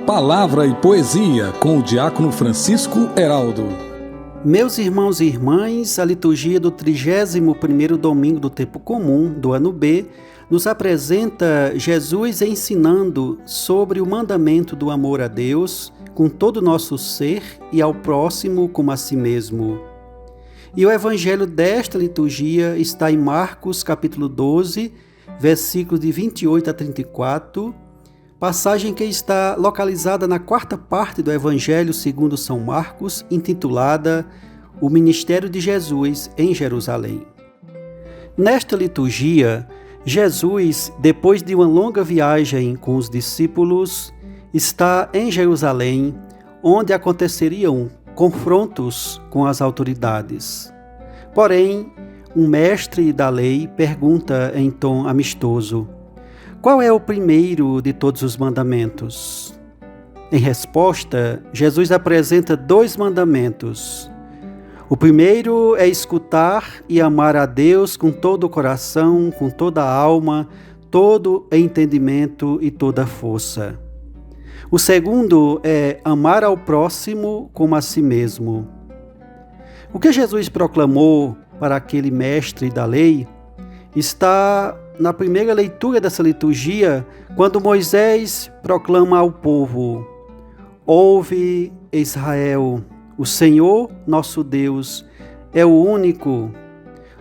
Palavra e Poesia, com o diácono Francisco Heraldo. Meus irmãos e irmãs, a liturgia do 31º domingo do tempo comum, do ano B, nos apresenta Jesus ensinando sobre o mandamento do amor a Deus com todo o nosso ser e ao próximo como a si mesmo. E o evangelho desta liturgia está em Marcos capítulo 12, versículos de 28 a 34, passagem que está localizada na quarta parte do Evangelho segundo São Marcos, intitulada O Ministério de Jesus em Jerusalém. Nesta liturgia, Jesus, depois de uma longa viagem com os discípulos, está em Jerusalém, onde aconteceriam confrontos com as autoridades. Porém, um mestre da lei pergunta em tom amistoso: qual é o primeiro de todos os mandamentos? Em resposta, Jesus apresenta 2 mandamentos. O primeiro é escutar e amar a Deus com todo o coração, com toda a alma, todo o entendimento e toda a força. O segundo é amar ao próximo como a si mesmo. O que Jesus proclamou para aquele mestre da lei está na primeira leitura dessa liturgia, quando Moisés proclama ao povo: ouve, Israel, o Senhor nosso Deus é o único.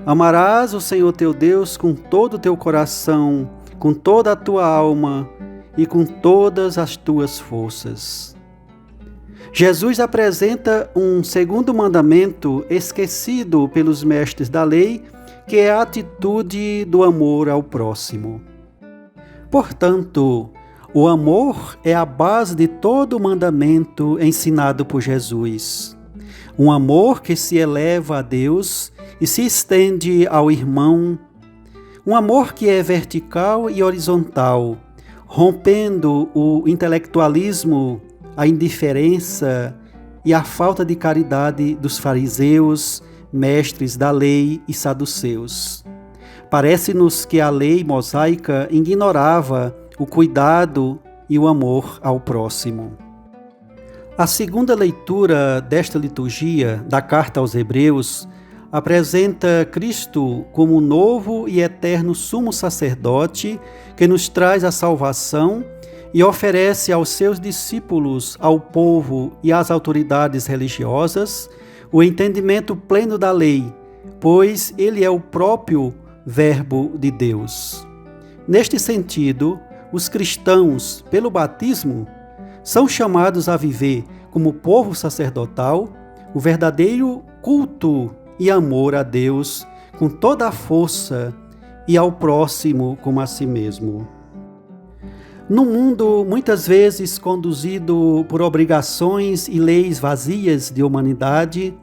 Amarás o Senhor teu Deus com todo o teu coração, com toda a tua alma e com todas as tuas forças. Jesus apresenta um segundo mandamento esquecido pelos mestres da lei, que é a atitude do amor ao próximo. Portanto, o amor é a base de todo o mandamento ensinado por Jesus. Um amor que se eleva a Deus e se estende ao irmão. Um amor que é vertical e horizontal, rompendo o intelectualismo, a indiferença e a falta de caridade dos fariseus, mestres da lei e saduceus. Parece-nos que a lei mosaica ignorava o cuidado e o amor ao próximo. A segunda leitura desta liturgia, da carta aos Hebreus, apresenta Cristo como o novo e eterno sumo sacerdote que nos traz a salvação e oferece aos seus discípulos, ao povo e às autoridades religiosas o entendimento pleno da lei, pois ele é o próprio Verbo de Deus. Neste sentido, os cristãos, pelo batismo, são chamados a viver como povo sacerdotal o verdadeiro culto e amor a Deus com toda a força e ao próximo como a si mesmo. No mundo muitas vezes conduzido por obrigações e leis vazias de humanidade,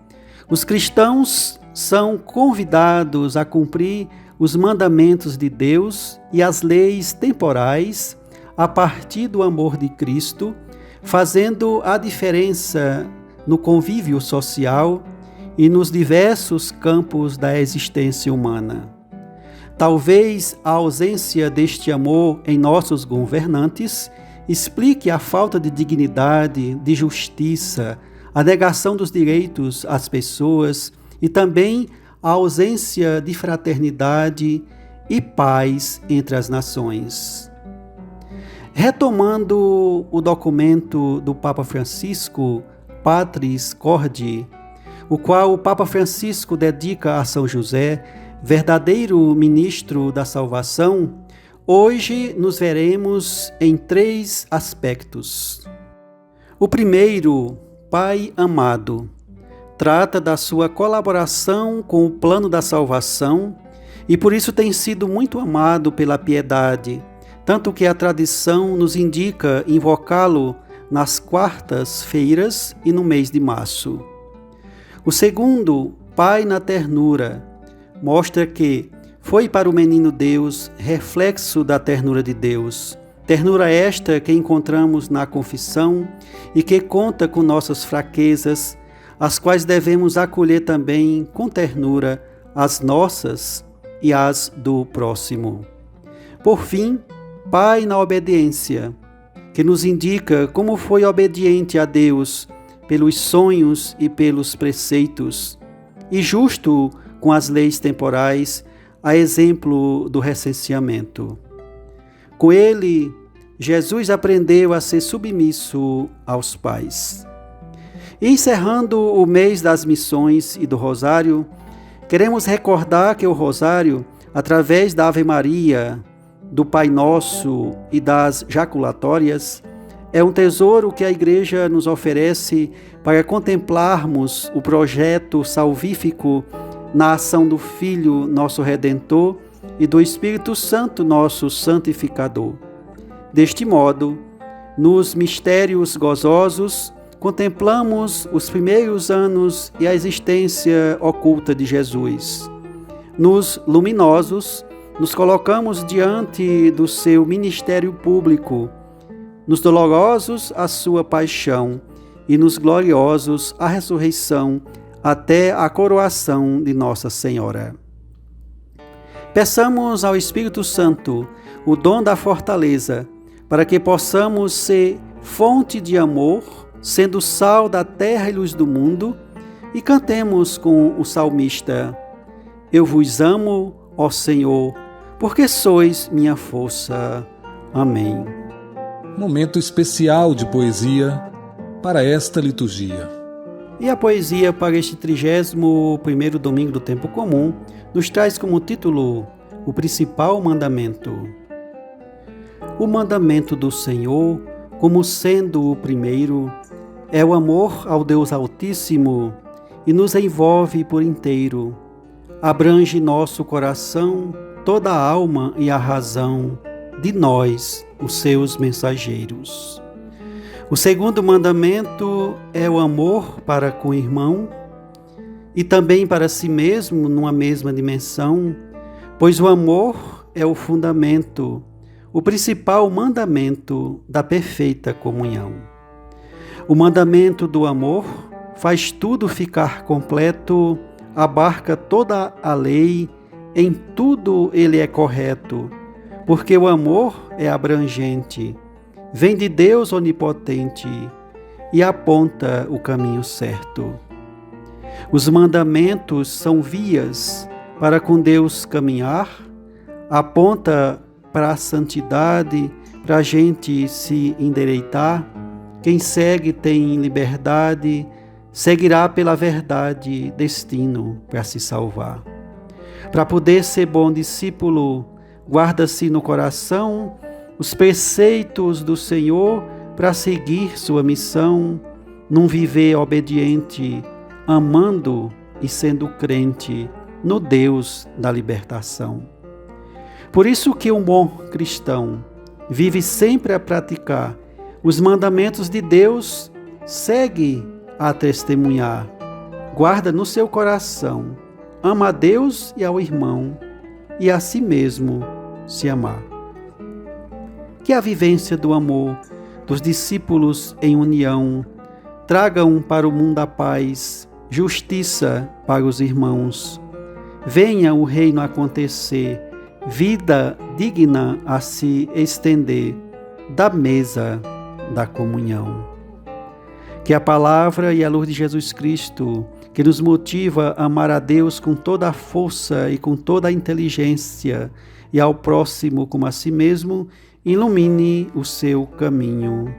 os cristãos são convidados a cumprir os mandamentos de Deus e as leis temporais a partir do amor de Cristo, fazendo a diferença no convívio social e nos diversos campos da existência humana. Talvez a ausência deste amor em nossos governantes explique a falta de dignidade, de justiça, a negação dos direitos às pessoas e também a ausência de fraternidade e paz entre as nações. Retomando o documento do Papa Francisco, Patris Corde, o qual o Papa Francisco dedica a São José, verdadeiro ministro da salvação, hoje nos veremos em 3 aspectos. O primeiro, Pai amado, trata da sua colaboração com o plano da salvação e por isso tem sido muito amado pela piedade, tanto que a tradição nos indica invocá-lo nas quartas-feiras e no mês de março. O segundo, Pai na ternura, mostra que foi para o menino Deus reflexo da ternura de Deus. Ternura esta que encontramos na confissão e que conta com nossas fraquezas, as quais devemos acolher também com ternura as nossas e as do próximo. Por fim, Pai na obediência, que nos indica como foi obediente a Deus pelos sonhos e pelos preceitos, e justo com as leis temporais, a exemplo do recenseamento. Com ele, Jesus aprendeu a ser submisso aos pais. E encerrando o mês das missões e do Rosário, queremos recordar que o Rosário, através da Ave Maria, do Pai Nosso e das jaculatórias, é um tesouro que a Igreja nos oferece para contemplarmos o projeto salvífico na ação do Filho, nosso Redentor, e do Espírito Santo, nosso santificador. Deste modo, nos mistérios gozosos, contemplamos os primeiros anos e a existência oculta de Jesus. Nos luminosos, nos colocamos diante do seu ministério público, nos dolorosos, a sua paixão, e nos gloriosos, a ressurreição, até a coroação de Nossa Senhora. Peçamos ao Espírito Santo o dom da fortaleza, para que possamos ser fonte de amor, sendo sal da terra e luz do mundo, e cantemos com o salmista: Eu vos amo, ó Senhor, porque sois minha força. Amém. Momento especial de poesia para esta liturgia. E a poesia para este 31º domingo do tempo comum nos traz como título o principal mandamento. O mandamento do Senhor, como sendo o primeiro, é o amor ao Deus Altíssimo e nos envolve por inteiro. Abrange nosso coração, toda a alma e a razão de nós, os seus mensageiros. O segundo mandamento é o amor para com o irmão e também para si mesmo numa mesma dimensão, pois o amor é o fundamento, o principal mandamento da perfeita comunhão. O mandamento do amor faz tudo ficar completo, abarca toda a lei, em tudo ele é correto, porque o amor é abrangente, vem de Deus onipotente e aponta o caminho certo. Os mandamentos são vias para com Deus caminhar, aponta para a santidade, para a gente se endireitar. Quem segue tem liberdade, seguirá pela verdade destino para se salvar. Para poder ser bom discípulo, guarda-se no coração os preceitos do Senhor para seguir sua missão, num viver obediente, amando e sendo crente no Deus da libertação. Por isso que um bom cristão vive sempre a praticar os mandamentos de Deus, segue a testemunhar, guarda no seu coração, ama a Deus e ao irmão, e a si mesmo se amar. Que a vivência do amor dos discípulos em união tragam para o mundo a paz, justiça para os irmãos. Venha o reino acontecer, vida digna a se estender da mesa da comunhão. Que a palavra e a luz de Jesus Cristo, que nos motiva a amar a Deus com toda a força e com toda a inteligência, e ao próximo como a si mesmo, ilumine o seu caminho.